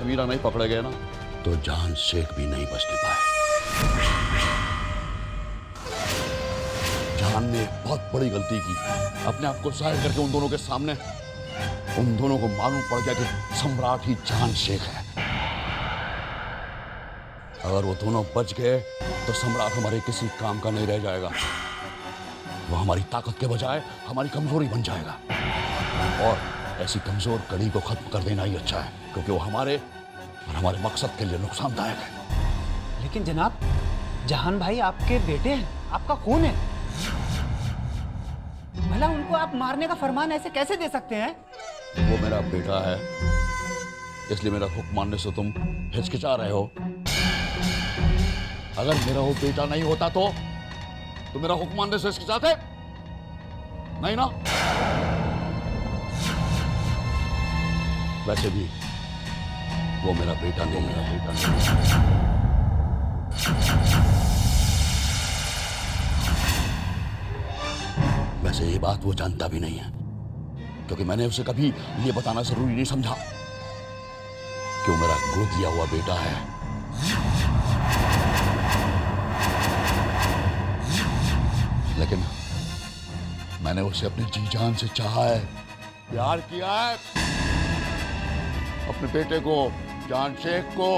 समीरा नहीं पकड़े गए ना, तो जान शेख भी नहीं बचने पाए। जान ने एक बहुत बड़ी गलती की, अपने आप को जाहिर करके उन दोनों के सामने उन दोनों को मालूम पड़ गया कि सम्राट ही जान शेख है। अगर वो दोनों बच गए तो सम्राट हमारे किसी काम का नहीं रह जाएगा। वो हमारी ताकत के बजाय हमारी कमजोरी बन जाएगा, और ऐसी कमजोर कड़ी को खत्म कर देना ही अच्छा है, क्योंकि वो हमारे और हमारे मकसद के लिए नुकसानदायक है। लेकिन जनाब, जहान भाई आपके बेटे हैं, आपका खून है। भला उनको आप मारने का फरमान ऐसे कैसे दे सकते हैं? वो मेरा बेटा है, इसलिए मेरा हुक्म मानने से तुम हिचकिचा रहे हो। अगर मेरा वो बेटा नहीं होता तो मेरा हुक्म मानने से हिचकिचाते नहीं ना? वैसे भी वो मेरा बेटा नहीं है। वैसे ये बात वो जानता भी नहीं है, क्योंकि मैंने उसे कभी ये बताना जरूरी नहीं समझा कि वो मेरा गोद लिया हुआ बेटा है। लेकिन मैंने उसे अपने जी जान से चाहा है, प्यार किया है, अपने बेटे को, जान शेख को।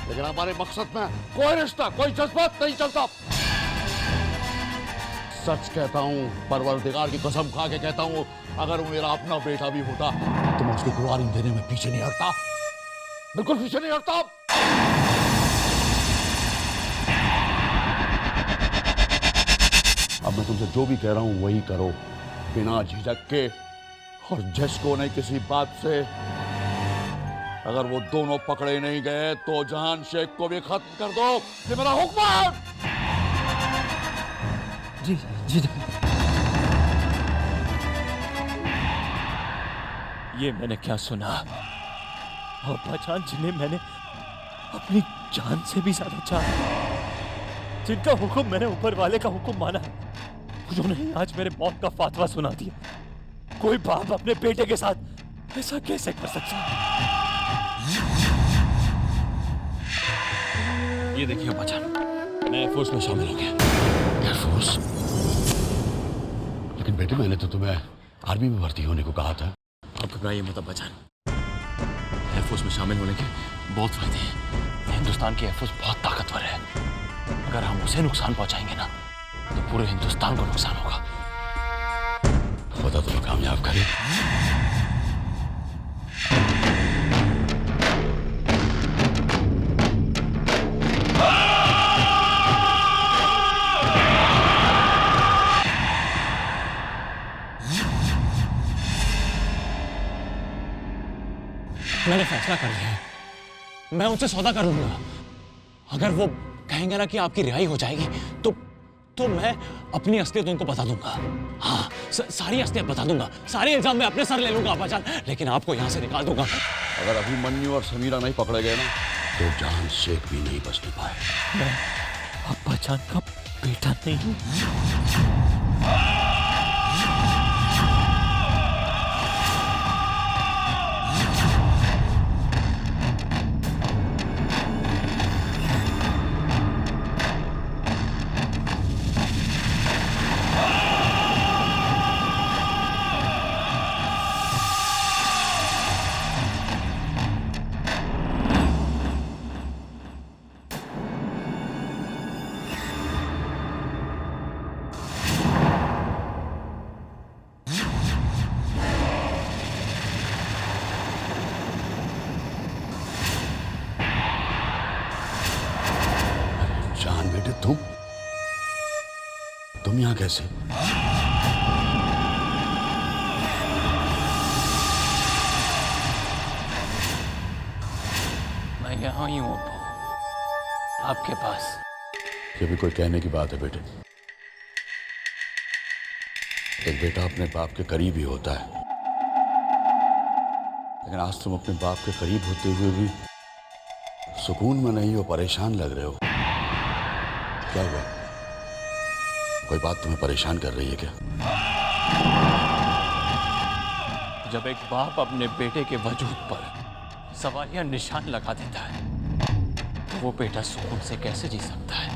लेकिन हमारे मकसद में कोई रिश्ता, कोई जज्बात नहीं चलता। सच कहता हूं, परवरदिगार की कसम खा के कहता हूं, अगर वो मेरा अपना बेटा भी होता तो मैं उसको कुर्बानी देने में पीछे नहीं हटता, बिल्कुल पीछे नहीं हटता। अब मैं तुमसे जो भी कह रहा हूं वही करो, बिना झिझक के, और जज को नहीं किसी बात से। अगर वो दोनों पकड़े नहीं गए तो जान शेख को भी खत्म कर दो, ये मेरा हुक्म है। जी जी। ये मैंने क्या सुना? और पहचान जिन्हें मैंने अपनी जान से भी ज्यादा चाहा, जिनका हुक्म मैंने ऊपर वाले का हुक्म माना, उन्होंने आज मेरे मौत का फातवा सुना दिया। कोई बाप अपने बेटे के साथ ऐसा कैसे कर सकता है? ये देखिए पहचान, मैं एयरफोर्स में शामिल हो गया। एयरफोर्स? लेकिन बेटे, मैंने तो तुम्हें आर्मी में भर्ती होने को कहा था। आप घबराइए मत पहचान, एयरफोर्स में शामिल होने के बहुत फायदे हैं। हिंदुस्तान की एयरफोर्स बहुत ताकतवर है। अगर हम उसे नुकसान पहुंचाएंगे ना, तो पूरे हिंदुस्तान को नुकसान होगा। खुदा तुम्हें कामयाब करे। मैंने फैसला कर लिया है, मैं उनसे सौदा कर लूंगा। अगर वो कहेंगे ना कि आपकी रिहाई हो जाएगी, तो मैं अपनी असलियत उनको बता दूंगा। हाँ, सारी असलियत बता दूंगा, सारे इल्जाम मैं अपने सर ले लूंगा अब्बाजान, लेकिन आपको यहाँ से निकाल दूंगा। अगर अभिमन्यु और समीरा नहीं पकड़े गए ना, तो जान शेख भी नहीं बचने पाए। मैं अब्बाजान का बेटा नहीं हूँ। तुम यहाँ कैसे? मैं यहाँ ही हूँ आपके पास। ये भी कोई कहने की बात है बेटे? एक बेटा अपने बाप के करीब ही होता है, लेकिन आज तुम अपने बाप के करीब होते हुए भी सुकून में नहीं हो, परेशान लग रहे हो। क्या हुआ? कोई बात तुम्हें परेशान कर रही है क्या? जब एक बाप अपने बेटे के वजूद पर सवालिया निशान लगा देता है, तो वो बेटा सुकून से कैसे जी सकता है?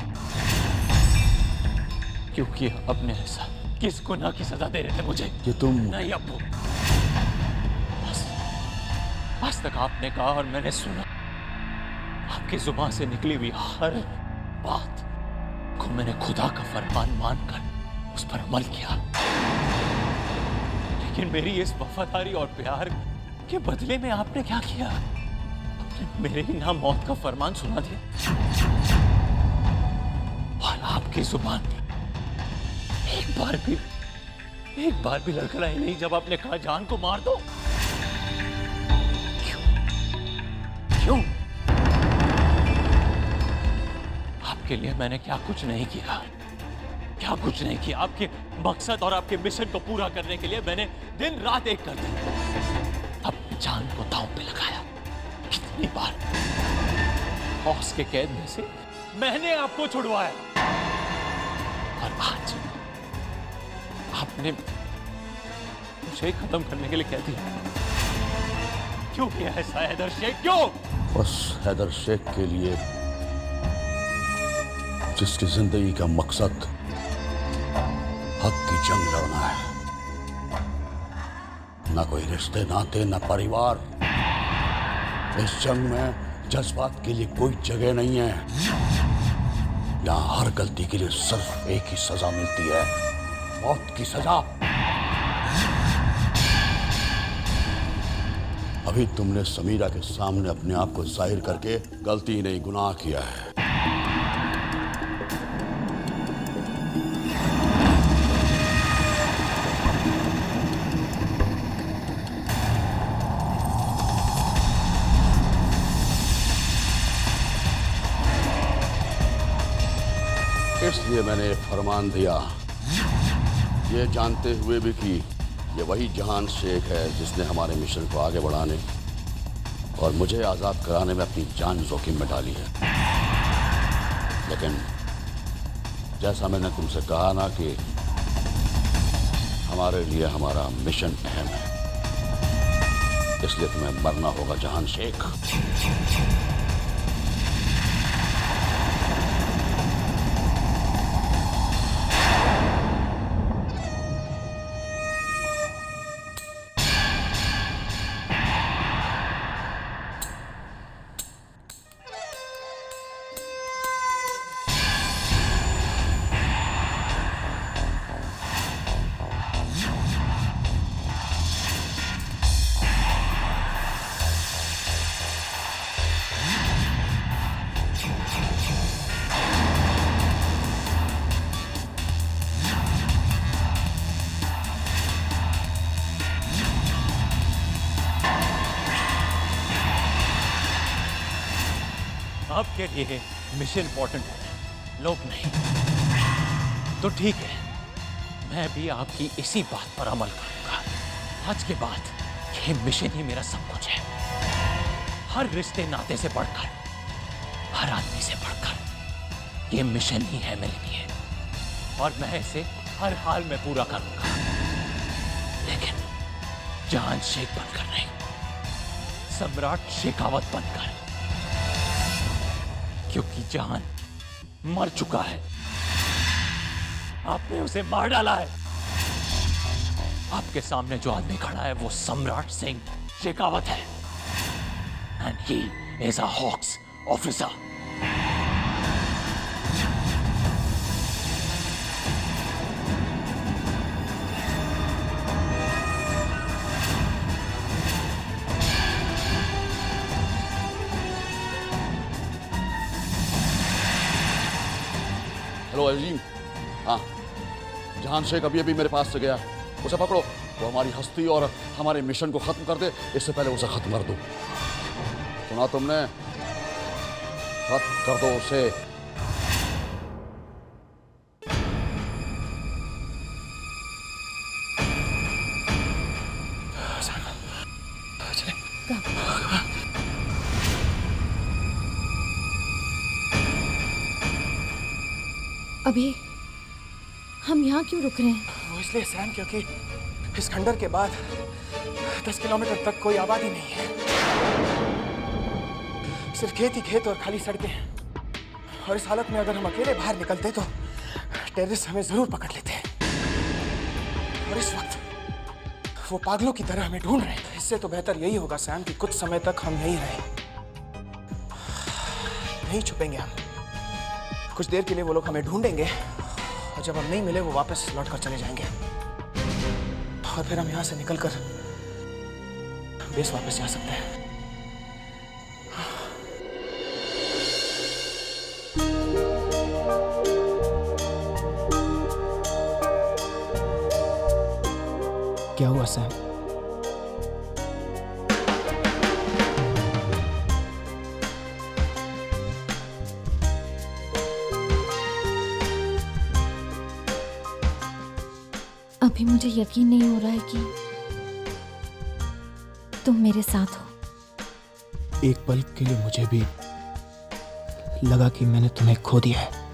क्योंकि आपने ऐसा किस गुनाह की सजा दे रहे थे मुझे? कि तुम नहीं अब्बू, बस आज तक आपने कहा और मैंने सुना, आपकी जुबान से निकली हुई हर बात को मैंने खुदा का फरमान मानकर उस पर अमल किया। लेकिन मेरी इस वफादारी और प्यार के बदले में आपने क्या किया? आपने मेरे ही नाम मौत का फरमान सुना दिया। और आपकी जुबान एक बार भी लड़खड़ाई नहीं जब आपने कहा जान को मार दो। क्यों? आपके लिए मैंने क्या कुछ नहीं किया, क्या कुछ नहीं किया। आपके मकसद और आपके मिशन को पूरा करने के लिए मैंने दिन रात एक कर दी, अपनी जान को दांव पे लगाया। कितनी बार हौस के कैद में से मैंने आपको छुड़वाया, और आज आपने मुझे खत्म करने के लिए कह दिया। क्यों किया ऐसा हैदर शेख, क्यों? बस हैदर शेख के लिए जिसकी जिंदगी का मकसद हक की जंग लड़ना है, ना कोई रिश्ते नाते ना परिवार। इस जंग में जज्बात के लिए कोई जगह नहीं है। यहां हर गलती के लिए सिर्फ एक ही सजा मिलती है, मौत की सजा। अभी तुमने समीरा के सामने अपने आप को जाहिर करके गलती नहीं गुनाह किया है। इसलिए मैंने फरमान दिया, ये जानते हुए भी कि ये वही जहान शेख है जिसने हमारे मिशन को आगे बढ़ाने और मुझे आज़ाद कराने में अपनी जान जोखिम में डाली है। लेकिन जैसा मैंने तुमसे कहा ना कि हमारे लिए हमारा मिशन अहम है, इसलिए तुम्हें मरना होगा जहान शेख। आपके लिए मिशन इंपॉर्टेंट है, लोग नहीं। तो ठीक है, मैं भी आपकी इसी बात पर अमल करूंगा। आज के बाद ये मिशन ही मेरा सब कुछ है। हर रिश्ते नाते से बढ़कर, हर आदमी से बढ़कर ये मिशन ही है मेरे लिए, और मैं इसे हर हाल में पूरा करूंगा। लेकिन जहान शेख बनकर नहीं, सम्राट शेखावत बनकर, क्योंकि जहान मर चुका है। आपने उसे मार डाला है। आपके सामने जो आदमी खड़ा है वो सम्राट सिंह शेखावत है, and he is a hawks officer. Hello Azim, हाँ, जहान शेख अभी अभी मेरे पास से गया, उसे पकड़ो। वो हमारी हस्ती और हमारे मिशन को खत्म कर दे, इससे पहले उसे खत्म कर दो। सुना तुमने? खत्म कर दो उसे। अभी हम यहाँ क्यों रुक रहे हैं? वो इसलिए सैम, क्योंकि इस खंडर के बाद 10 किलोमीटर तक कोई आबादी नहीं है। सिर्फ खेत ही खेत और खाली सड़कें हैं। और इस हालत में अगर हम अकेले बाहर निकलते तो टेररिस्ट हमें जरूर पकड़ लेते। और इस वक्त वो पागलों की तरह हमें ढूंढ रहे हैं। इससे तो बेहतर यही होगा सैम कि कुछ समय तक हम यहीं रहें। नहीं छुपेंगे हम। कुछ देर के लिए वो लोग हमें ढूंढेंगे और जब हम नहीं मिले वो वापस लौट कर चले जाएंगे और फिर हम यहाँ से निकलकर बेस वापस जा सकते हैं। क्या हुआ सैम? अभी मुझे यकीन नहीं हो रहा है कि तुम मेरे साथ हो। एक पल के लिए मुझे भी लगा कि मैंने तुम्हें खो दिया है।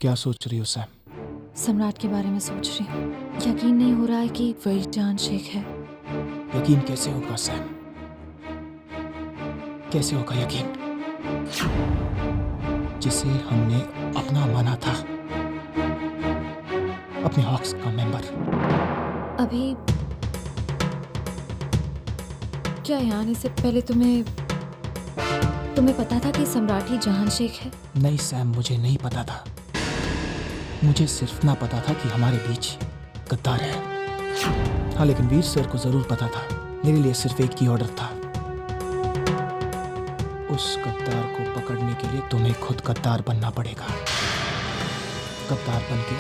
क्या सोच रही हो सैम? सम्राट के बारे में सोच रही हूँ। यकीन नहीं हो रहा है कि वही जान शेख है। यकीन कैसे होगा सैम? कैसे होगा यकीन जिसे हमने अपना माना था, अपने हॉक्स का मेंबर? अभी क्या यहाँ आने से पहले तुम्हें पता था कि सम्राट ही जहान शेख है? नहीं सैम, मुझे नहीं पता था। मुझे सिर्फ ना पता था कि हमारे बीच गद्दार है। हाँ, लेकिन वीर सर को जरूर पता था। मेरे लिए सिर्फ एक ही ऑर्डर था, उस गद्दार को पकड़ने के लिए तुम्हें खुद गद्दार बनना पड़ेगा। गद्दार बन के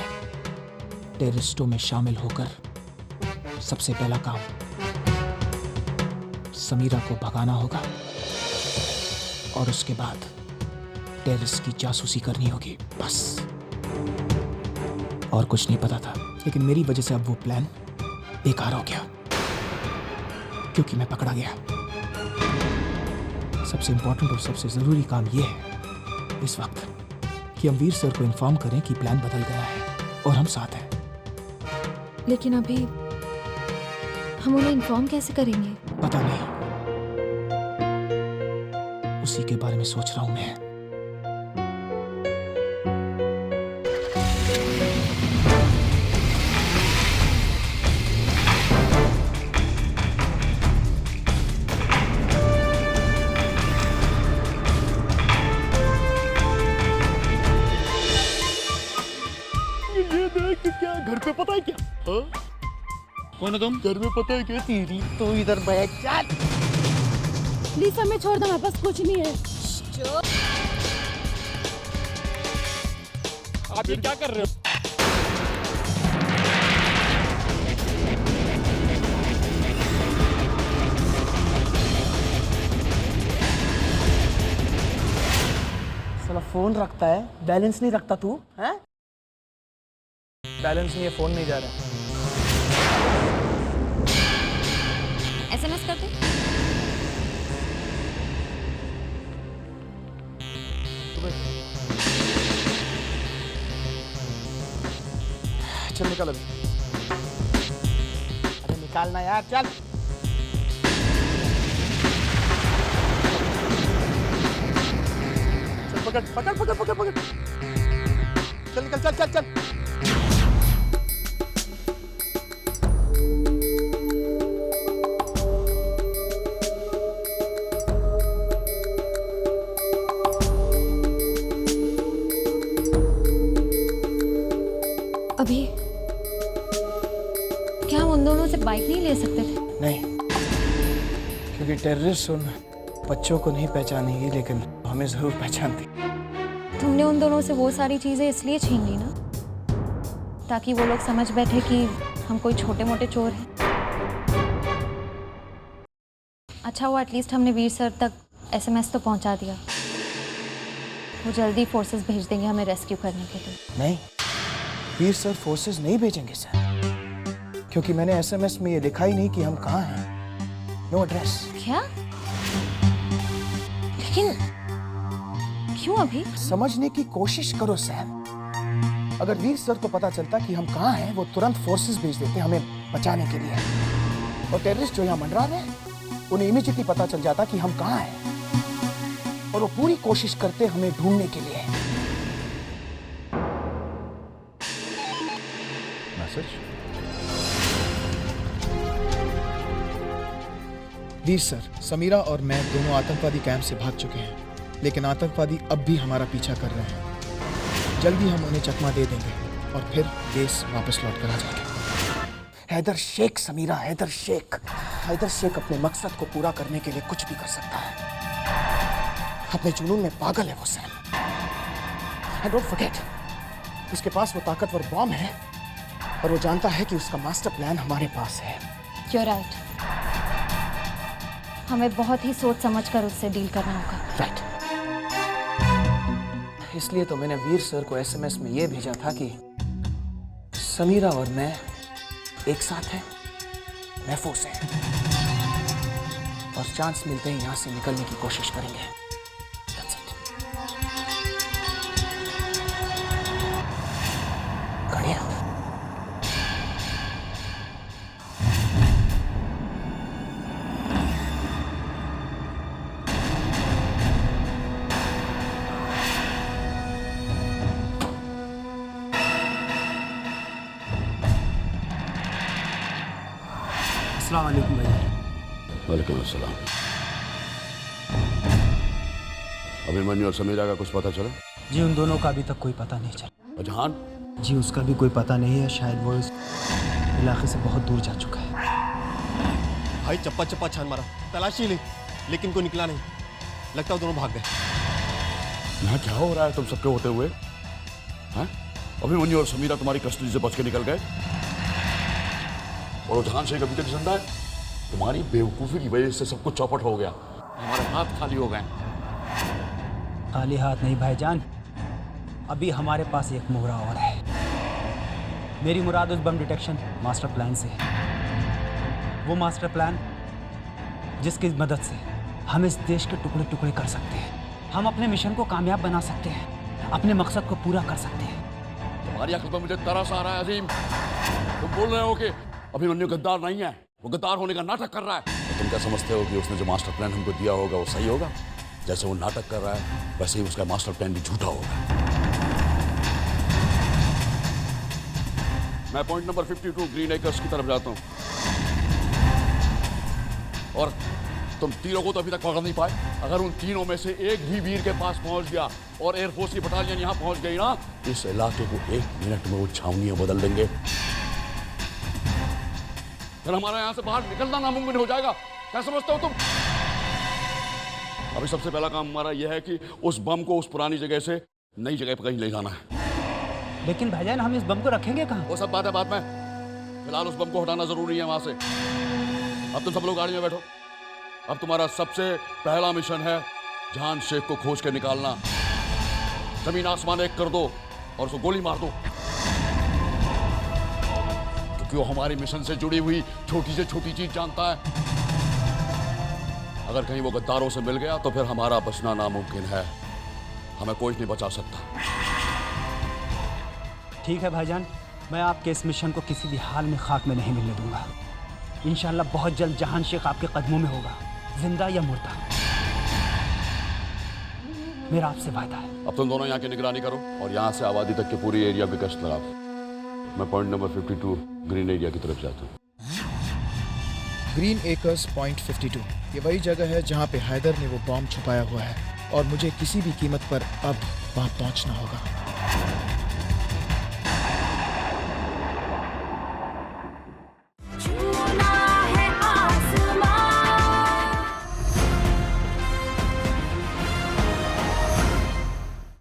टेररिस्टों में शामिल होकर सबसे पहला काम समीरा को भगाना होगा और उसके बाद टेररिस्ट की जासूसी करनी होगी, बस। और कुछ नहीं पता था। लेकिन मेरी वजह से अब वो प्लान बेकार हो गया क्योंकि मैं पकड़ा गया। सबसे इंपॉर्टेंट और सबसे जरूरी काम यह है इस वक्त कि हम वीर सर को इन्फॉर्म करें कि प्लान बदल गया है और हम साथ हैं। लेकिन अभी हम उन्हें इन्फॉर्म कैसे करेंगे? पता नहीं, उसी के बारे में सोच रहा हूं मैं। क्या घर पे पता है क्या? हाँ? कौन हो तुम? घर में पता है क्या? तेरी तो इधर बैठ चल। प्लीज हमें छोड़ दो, हमारे पास कुछ नहीं है। आप ये क्या कर रहे हो? साला फोन रखता है, बैलेंस नहीं रखता तू हैं? बैलेंस नहीं है, फोन नहीं जा रहा। SMS कर दे। चल निकल अभी। अरे निकालना यार, चल। चल पकड़ पकड़ पकड़ पकड़ पकड़। चल निकल, चल चल चल। अभी क्या हम उन दोनों से बाइक नहीं ले सकते थे? नहीं, क्योंकि टेररिस्ट उन बच्चों को नहीं पहचानेंगे लेकिन हमें जरूर पहचानती। तुमने उन दोनों से वो सारी चीजें इसलिए छीन ली ना ताकि वो लोग समझ बैठे कि हम कोई छोटे मोटे चोर हैं। अच्छा हुआ एटलीस्ट हमने वीर सर तक SMS तो पहुंचा दिया। वो जल्दी फोर्सेस भेज देंगे हमें रेस्क्यू करने के लिए। नहीं, वीर सर फोर्सेस नहीं भेजेंगे सर, क्योंकि मैंने एसएमएस में ये लिखा ही नहीं कि हम कहाँ हैं। No address. क्या? लेकिन क्यों अभी? समझने की कोशिश करो सैम। अगर वीर सर को पता चलता कि हम कहाँ हैं, वो तुरंत फोर्सेस भेज देते हमें बचाने के लिए। और टेररिस्ट जो यहाँ मंडरा रहे हैं, उन्हें इमीडिएटली पता चल जाता कि हम कहाँ हैं, और वो पूरी कोशिश करते हमें ढूंढने के लिए। मैसेज? वीर सर, समीरा और मैं दोनों आतंकवादी कैंप से भाग चुके हैं, लेकिन आतंकवादी अब भी हमारा पीछा कर रहे हैं। जल्दी हम उन्हें चकमा दे देंगे और फिर बेस वापस लौट कर आ जाएंगे। हैदर शेख समीरा, हैदर शेख। हैदर शेख अपने मकसद को पूरा करने के लिए कुछ भी कर सकता है। अपने जुनून में पागल है वो सैम। एंड डोंट फॉरगेट, उसके पास वो ताकतवर बॉम्ब है और वो जानता है कि उसका मास्टर प्लान हमारे पास है। You're right. हमें बहुत ही सोच समझ कर उससे डील करना होगा। राइट। इसलिए तो मैंने वीर सर को एसएमएस में ये भेजा था कि समीरा और मैं एक साथ हैं, महफूज हैं, और चांस मिलते ही यहां से निकलने की कोशिश करेंगे। That's it. बढ़िया। अस्सलाम वालेकुम भैया। वालेकुम अस्सलाम। अभिमन्यु और समीरा का कुछ पता चला? जी उन दोनों का अभी तक कोई पता नहीं चला। और जहान? जी उसका भी कोई पता नहीं है, शायद वो इस इलाके से बहुत दूर जा चुका है। भाई चप्पा चप्पा छान मारा, तलाशी ली, लेकिन कोई निकला नहीं। लगता है दोनों भाग गए। यहाँ क्या हो रहा है तुम सबके होते हुए? हैं? अभिमन्यु और समीरा तुम्हारी कस्टडी से बच के निकल गए और वो जहान शेख अभी तक जिंदा है। तुम्हारी बेवकूफी की वजह से सब कुछ चौपट हो गया, हमारे हाथ खाली हो गए। खाली हाथ नहीं भाईजान, अभी हमारे पास एक मोहरा और है। मेरी मुराद उस बम डिटेक्शन मास्टर प्लान से है। वो मास्टर प्लान जिसकी मदद से हम इस देश के टुकड़े टुकड़े कर सकते हैं, हम अपने मिशन को कामयाब बना सकते हैं, अपने मकसद को पूरा कर सकते हैं। तुम्हारी अक्ल पर मुझे तरस आ रहा है अजीम। तुम बोल रहे हो कि अभिमन्यु गद्दार नहीं है, वो गद्दार होने का नाटक कर रहा है। तो तुम क्या समझते हो कि उसने जो मास्टर प्लान हमको दिया होगा वो सही होगा? जैसे वो नाटक कर रहा है वैसे ही उसका मास्टर प्लान भी झूठा होगा। मैं पॉइंट नंबर 52 ग्रीन एक्र्स की तरफ जाता हूं, और तुम तीनों को तो अभी तक पकड़ नहीं पाए। अगर उन तीनों में से एक भी वीर के पास पहुंच गया और एयरफोर्स की बटालियन यहां पहुंच गई ना, इस इलाके को 1 मिनट में वो छावनियां बदल देंगे। फिर हमारा यहां से बाहर निकलना नामुमकिन हो जाएगा। क्या समझते हो तुम? अभी सबसे पहला काम हमारा यह है कि उस बम को उस पुरानी जगह से नई जगह पर कहीं ले जाना है। लेकिन भाईजान हम इस बम को रखेंगे कहाँ? वो सब बात है बाद में, फिलहाल उस बम को हटाना जरूरी है वहां से। अब तुम सब लोग गाड़ी में बैठो। अब तुम्हारा सबसे पहला मिशन है जहान शेख को खोज के निकालना। जमीन आसमान एक कर दो और उसको गोली मार दो, क्योंकि वो हमारी मिशन से जुड़ी हुई छोटी से छोटी चीज जानता है। अगर कहीं वो गद्दारों से मिल गया तो फिर हमारा बचना नामुमकिन है। हमें कोई नहीं बचा सकता। ठीक है भाईजान, मैं आपके इस मिशन को किसी भी हाल में खाक में नहीं मिलने दूंगा। इंशाल्लाह बहुत जल्द जहान शेख आपके कदमों में होगा, जिंदा या मुर्दा। मेरा आपसे वादा है। अब तुम दोनों यहाँ की निगरानी करो और यहाँ से आबादी तक के पूरी एरिया की गश्त लगाओ। मैं पॉइंट नंबर 52 ग्रीन एरिया की तरफ जाता हूँ। ग्रीन एकर्स पॉइंट 52, ये वही जगह है जहाँ पे हैदर ने वो बॉम्ब छुपाया हुआ है, और मुझे किसी भी कीमत पर अब वहाँ पहुँचना होगा।